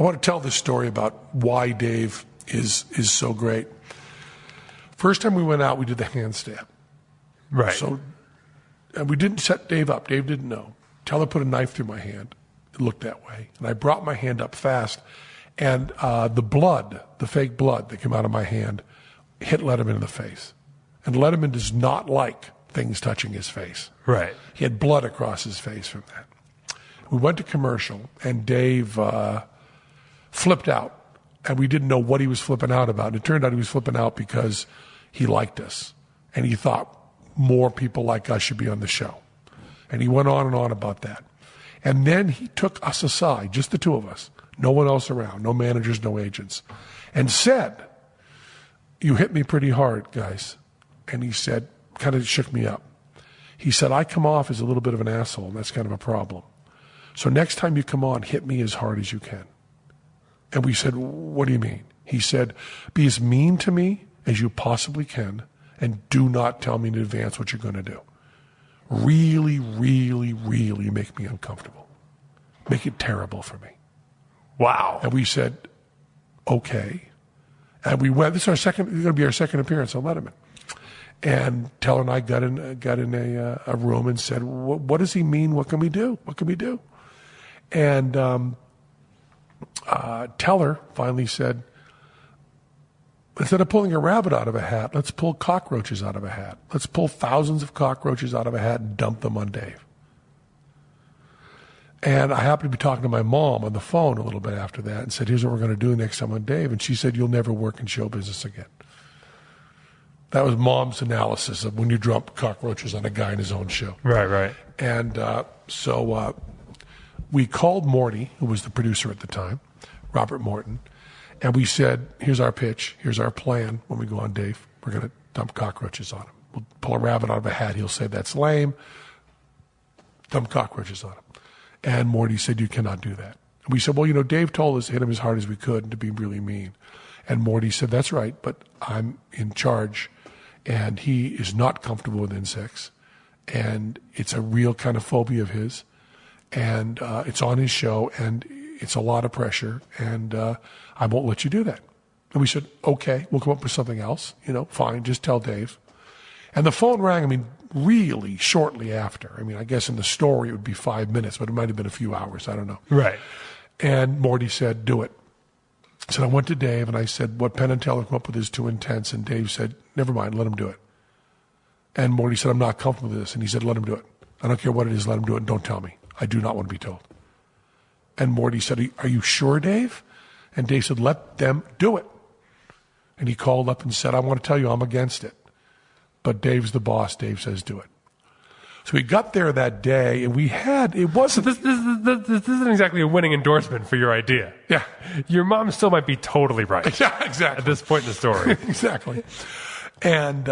I want to tell this story about why Dave is so great. First time we went out, we did the handstand. Right. So, and we didn't set Dave up. Dave didn't know. Teller put a knife through my hand. It looked that way. And I brought my hand up fast. And the blood, the fake blood that came out of my hand, hit Letterman in the face. And Letterman does not like things touching his face. Right. He had blood across his face from that. We went to commercial, and Dave flipped out. And we didn't know what he was flipping out about. And it turned out he was flipping out because he liked us. And he thought more people like us should be on the show. And he went on and on about that. And then he took us aside, just the two of us, no one else around, no managers, no agents, and said, "You hit me pretty hard, guys." And he said, kind of shook me up. He said, "I come off as a little bit of an asshole, and that's kind of a problem. So next time you come on, hit me as hard as you can." And we said, "What do you mean?" He said, "Be as mean to me as you possibly can, and do not tell me in advance what you're going to do. Really, really, really make me uncomfortable. Make it terrible for me." Wow. And we said, "Okay." And we went, this is going to be our second appearance on Letterman. And Teller and I got in a room and said, what does he mean? What can we do? What can we do? And Teller finally said, "Instead of pulling a rabbit out of a hat, let's pull cockroaches out of a hat. Let's pull thousands of cockroaches out of a hat and dump them on Dave." And I happened to be talking to my mom on the phone a little bit after that and said, "Here's what we're going to do next time on Dave." And she said, "You'll never work in show business again." That was Mom's analysis of when you dump cockroaches on a guy in his own show. Right. And so we called Morty, who was the producer at the time, Robert Morton, and we said, "Here's our pitch. Here's our plan when we go on Dave. We're going to dump cockroaches on him. We'll pull a rabbit out of a hat. He'll say, 'That's lame.' Dump cockroaches on him." And Morty said, "You cannot do that." And we said, "Well, Dave told us to hit him as hard as we could and to be really mean." And Morty said, "That's right, but I'm in charge, and he is not comfortable with insects, and it's a real kind of phobia of his, and it's on his show, and it's a lot of pressure, and I won't let you do that." And we said, "Okay, we'll come up with something else. Fine, just tell Dave." And the phone rang, really shortly after. I guess in the story it would be 5 minutes, but it might have been a few hours. I don't know. Right. And Morty said, "Do it." So I went to Dave and I said, "What Penn and Teller come up with is too intense." And Dave said, "Never mind, let him do it." And Morty said, "I'm not comfortable with this." And he said, "Let him do it. I don't care what it is, let him do it, and don't tell me. I do not want to be told." And Morty said, "Are you sure, Dave?" And Dave said, "Let them do it." And he called up and said, "I want to tell you I'm against it. But Dave's the boss. Dave says do it." So we got there that day, and it wasn't... This isn't exactly a winning endorsement for your idea. Yeah. Your mom still might be totally right. Yeah, exactly. At this point in the story. Exactly. And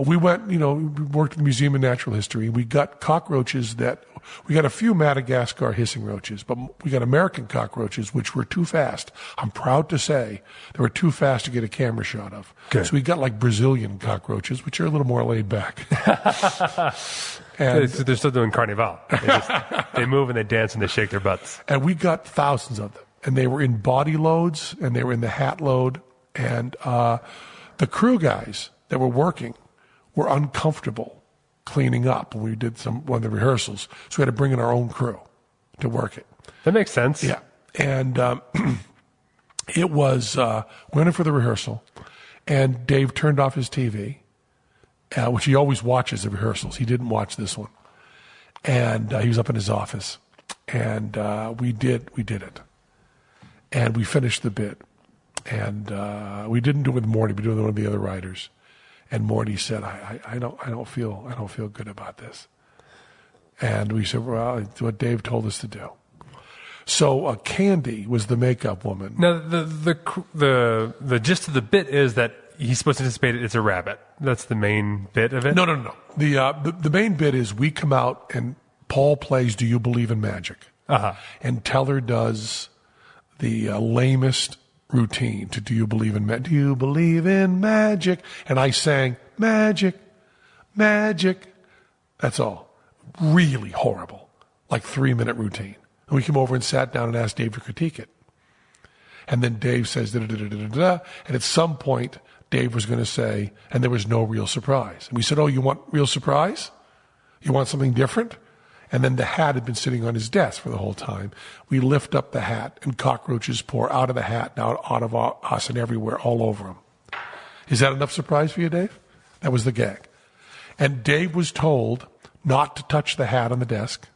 we went, we worked at the Museum of Natural History. We got cockroaches we got a few Madagascar hissing roaches, but we got American cockroaches, which were too fast. I'm proud to say they were too fast to get a camera shot of. Okay. So we got like Brazilian cockroaches, which are a little more laid back. And they're still doing Carnival. They move and they dance and they shake their butts. And we got thousands of them. And they were in body loads, and they were in the hat load. And the crew guys that were working were uncomfortable cleaning up when we did one of the rehearsals. So we had to bring in our own crew to work it. That makes sense. Yeah. And it was, went in for the rehearsal, and Dave turned off his TV, which he always watches the rehearsals. He didn't watch this one. And he was up in his office. And we did it. And we finished the bit. And we didn't do it with Morty, we did it with one of the other writers. And Morty said, I don't feel good about this. And we said, well, it's what Dave told us to do. So Candy was the makeup woman. Now the gist of the bit is that he's supposed to anticipate it's a rabbit. That's the main bit of it. No. The main bit is we come out and Paul plays "Do You Believe in Magic?" And Teller does the lamest routine to "Do you believe in magic? Do you believe in magic?" And I sang "Magic, magic." That's all. Really horrible. Like 3-minute routine. And we came over and sat down and asked Dave to critique it. And then Dave says, da-da-da-da-da-da. And at some point, Dave was going to say, and there was no real surprise. And we said, oh, you want real surprise? You want something different? And then the hat had been sitting on his desk for the whole time. We lift up the hat, and cockroaches pour out of the hat and out of us and everywhere, all over him. Is that enough surprise for you, Dave? That was the gag. And Dave was told not to touch the hat on the desk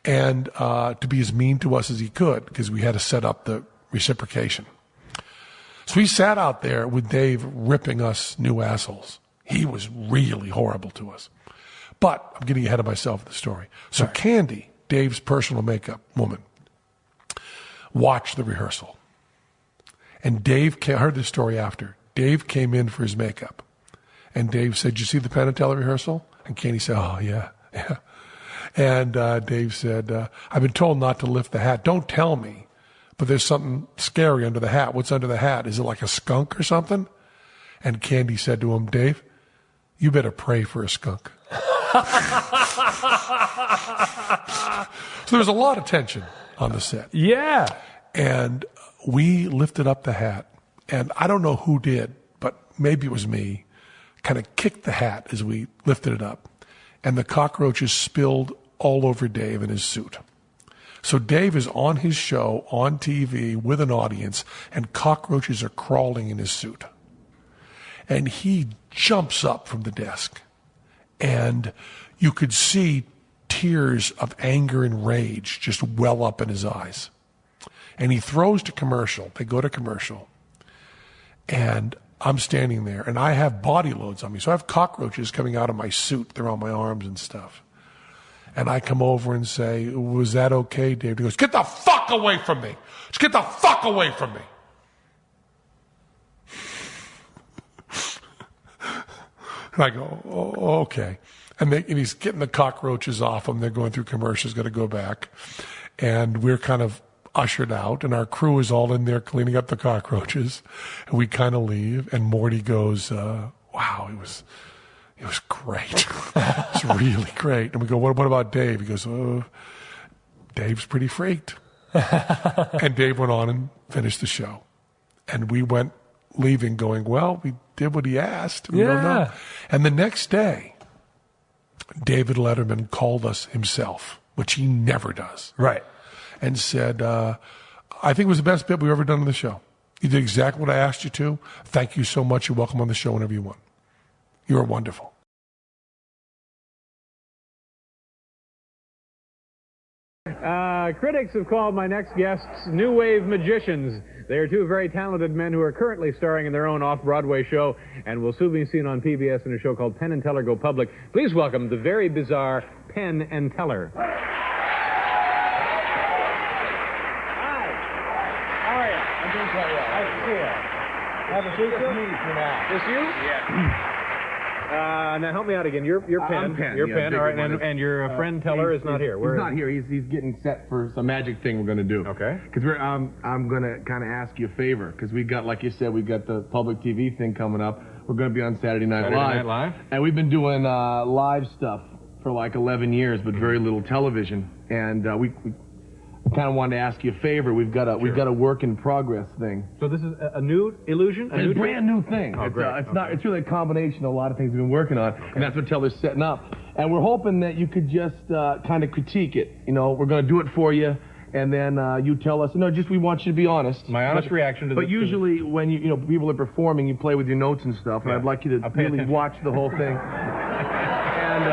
and to be as mean to us as he could, because we had to set up the reciprocation. So we sat out there with Dave ripping us new assholes. He was really horrible to us. But I'm getting ahead of myself in the story. So right. Candy, Dave's personal makeup woman, watched the rehearsal. And Dave heard this story after. Dave came in for his makeup. And Dave said, "Did you see the Penn and Teller rehearsal?" And Candy said, "Oh, yeah. And Dave said, "I've been told not to lift the hat. Don't tell me. But there's something scary under the hat. What's under the hat? Is it like a skunk or something?" And Candy said to him, "Dave, you better pray for a skunk." So there was a lot of tension on the set. Yeah. And we lifted up the hat. And I don't know who did, but maybe it was me, kind of kicked the hat as we lifted it up. And the cockroaches spilled all over Dave in his suit. So Dave is on his show, on TV, with an audience, and cockroaches are crawling in his suit. And he jumps up from the desk. And you could see tears of anger and rage just well up in his eyes. And he throws to commercial. They go to commercial. And I'm standing there, and I have body loads on me. So I have cockroaches coming out of my suit. They're on my arms and stuff. And I come over and say, "Was that okay, Dave?" He goes, "Get the fuck away from me. Just get the fuck away from me." And I go, "Oh, okay." And he's getting the cockroaches off him. They're going through commercials, got to go back. And we're kind of ushered out, and our crew is all in there cleaning up the cockroaches. And we kind of leave, and Morty goes, "Wow, it was great." It's really great. And we go, what about Dave?" He goes, "Dave's pretty freaked." And Dave went on and finished the show. And we went leaving going, well, we did what he asked. We don't know. And the next day, David Letterman called us himself, which he never does. Right. And said, "I think it was the best bit we've ever done on the show. You did exactly what I asked you to. Thank you so much. You're welcome on the show whenever you want. You are wonderful." Critics have called my next guests new wave magicians. They are two very talented men who are currently starring in their own off-Broadway show and will soon be seen on PBS in a show called Penn and Teller Go Public. Please welcome the very bizarre Penn and Teller. Hi. How are you? I'm doing quite well. Nice to see you. Have a seat, sir? This you? Yeah. Now help me out again. You're Penn. I'm Penn. You're yeah, Penn. All right. And your friend Teller is not here. He's not here. He's getting set for some magic thing we're going to do. Okay. Because I'm going to kind of ask you a favor, because we got, like you said, we got the public TV thing coming up. We're going to be on Saturday Night Live. And we've been doing live stuff for like 11 years, but very little television. And we kind of wanted to ask you a favor. We've got a work in progress thing. So this is a new illusion? It's a brand new thing. Oh, great. It's really a combination of a lot of things we've been working on, and that's what Teller's setting up. And we're hoping that you could just kind of critique it. You know, we're going to do it for you, and then you tell us. No, just we want you to be honest. My honest reaction to this. But usually when you know people are performing, you play with your notes and stuff, and I'd like you to really watch the whole thing. And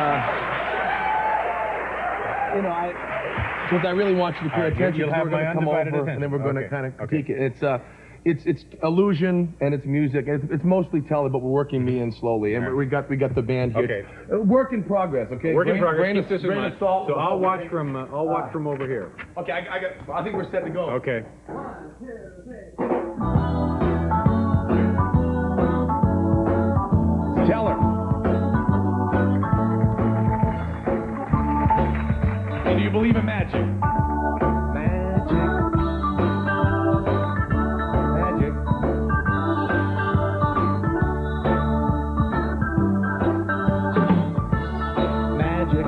you know, what I really want you to pay attention to, we're going to come over and then we're going to kind of critique it. It's illusion and it's music. It's mostly Teller, but we're working me in slowly. And we got the band here. Okay. Work in progress. Okay. Work in progress. Grain of salt. So I'll watch from over here. Okay. I think we're set to go. Okay. 1, 2, 3. Teller. Do you believe in magic? Magic. Magic. Magic.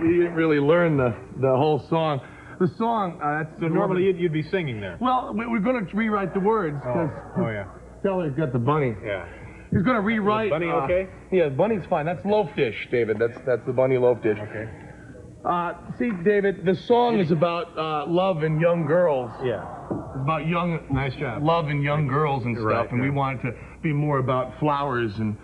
didn't really learn the whole song. The song, that's... So normally you'd be singing there. Well, we're going to rewrite the words, because yeah. Teller's got the bunny. Yeah. He's going to rewrite... Is Bunny okay? Yeah, Bunny's fine. That's loaf dish, David. That's the bunny loaf dish. Okay. See, David, the song is about love and young girls. Yeah. It's about Nice job. love and young girls and stuff, Right, and we yeah. wanted to be more about flowers and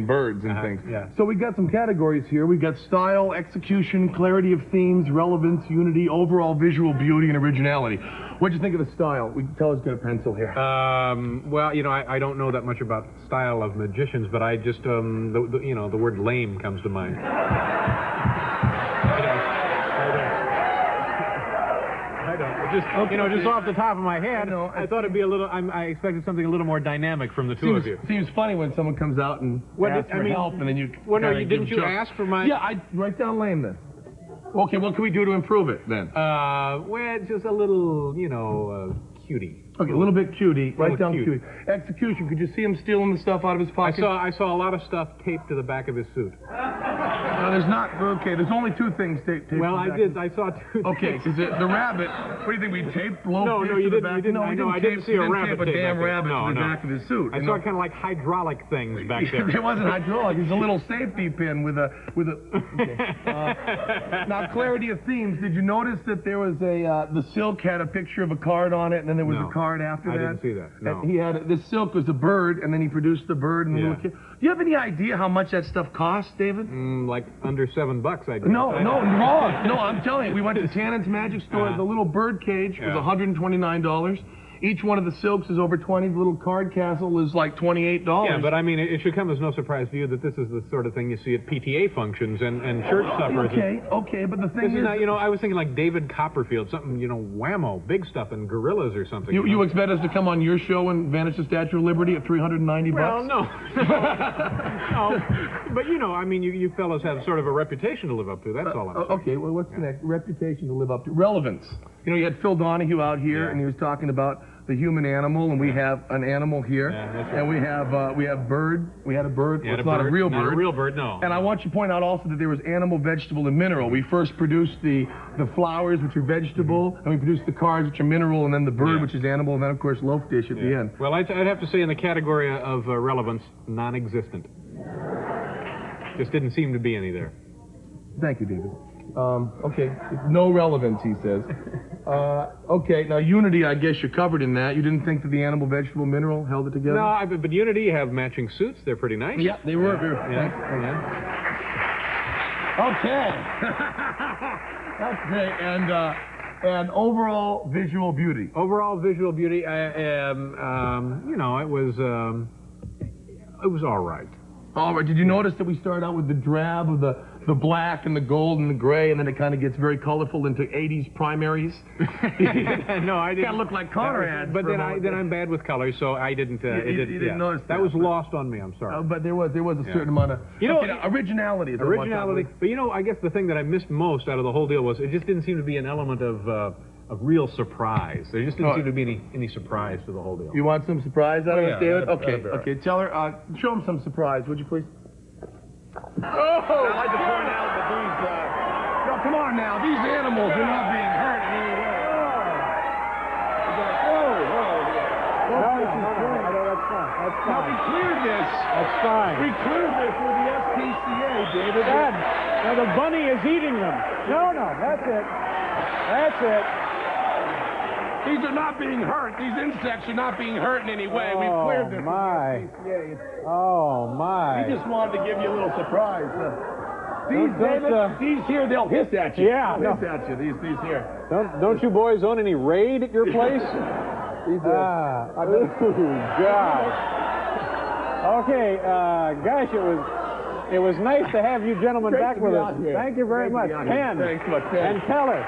birds and things. Yeah. So we got some categories here. We got style, execution, clarity of themes, relevance, unity, overall visual beauty, and originality. What'd you think of the style? Teller's got a pencil here. Well, I don't know that much about style of magicians, but I just, the word lame comes to mind. I don't. Just off the top of my head, I thought it'd be a little. I expected something a little more dynamic from the two of you. Seems funny when someone comes out and asks for help, and then you. Well, no, kinda didn't give you jokes. ask for my? Yeah, I write down lame then. Okay, what can we do to improve it then? Well, just a little, cutie. Okay, a little bit cutie. Write down cute. cutie. Execution. Could you see him stealing the stuff out of his pocket? I saw a lot of stuff taped to the back of his suit. No, there's not. Okay, there's only two things taped. Well, I did. I saw two. Okay, things. because the rabbit. What do you think? We taped loaf No, dish you to the didn't. back? You didn't. No, I know. I didn't see a rabbit. Tape a damn rabbit no, to the no. back of his suit. I saw kind of like hydraulic things back there. It wasn't hydraulic. It was a little safety pin with a. Okay. Now, clarity of themes. Did you notice that there was the silk had a picture of a card on it, and then there was No. a card after I that? didn't see that. No. And he had the silk was a bird, and then he produced the bird and the little kid. Do you have any idea how much that stuff costs, David? Like under $7, I guess. No, wrong. No, I'm telling you, we went to Tannen's Magic Store. The little bird cage was $129. Each one of the silks is over 20. The little card castle is like $28. Yeah, but I mean, it should come as no surprise to you that this is the sort of thing you see at PTA functions and church suppers. Okay, but the thing This is, is not, I was thinking like David Copperfield, something, whammo, big stuff, and gorillas or something. you expect us to come on your show and vanish the Statue of Liberty at $390? Well, no. No. But, I mean, you fellows have sort of a reputation to live up to. That's all I'm saying. Okay, well, what's the next? Reputation to live up to. Relevance. You had Phil Donahue out here, and he was talking about the human animal, and we have an animal here, that's right. and we have bird. We had a bird. Yeah, It's not a real bird. Not a real bird, no. And I want you to point out also that there was animal, vegetable, and mineral. We first produced the flowers, which are vegetable, and we produced the cards, which are mineral, and then the bird, which is animal, and then, of course, loaf dish at the end. Well, I'd have to say in the category of relevance, non-existent. Just didn't seem to be any there. Thank you, David. Okay, no relevance, he says. Okay, now unity, I guess you're covered in that. You didn't think that the animal, vegetable, mineral held it together? No, but Unity have matching suits. They're pretty nice. Yeah, they were. Yeah. Okay. That's great. And overall visual beauty. Overall visual beauty, it was all right. All right. Did you notice that we started out with the drab of the black and the gold and the gray, and then it kind of gets very colorful into 80s primaries? No, I didn't. Kind of look like Connor ads. But then I'm bad with colors, so I didn't. You didn't notice that. Was lost on me. I'm sorry. But there was a certain amount of originality. Originality. But I guess the thing that I missed most out of the whole deal was it just didn't seem to be an element of real surprise. There just didn't seem to be any surprise to the whole deal. You want some surprise out of us, David? Okay. Okay. Tell her. Show him some surprise, would you please? Oh! I'd like to point out that these. No, come on now. These animals are not being hurt in any way. No, that's fine. That's Now we cleared this. That's fine. We cleared this with the SPCA, David. Dad, now the bunny is eating them. No, that's it. That's it. These are not being hurt. These insects are not being hurt in any way. We've cleared this. My. With the SPCA. Oh, my. We just wanted to give you a little surprise. These, Don't, David, these here, they'll hiss at you. Yeah, They'll hiss at you. These here. Don't you boys own any raid at your place? These God. Okay, gosh, it was nice to have you gentlemen Great back to with be us. out here. Thank you very much. Great to be out here. Penn Thanks so much, Penn. and Teller.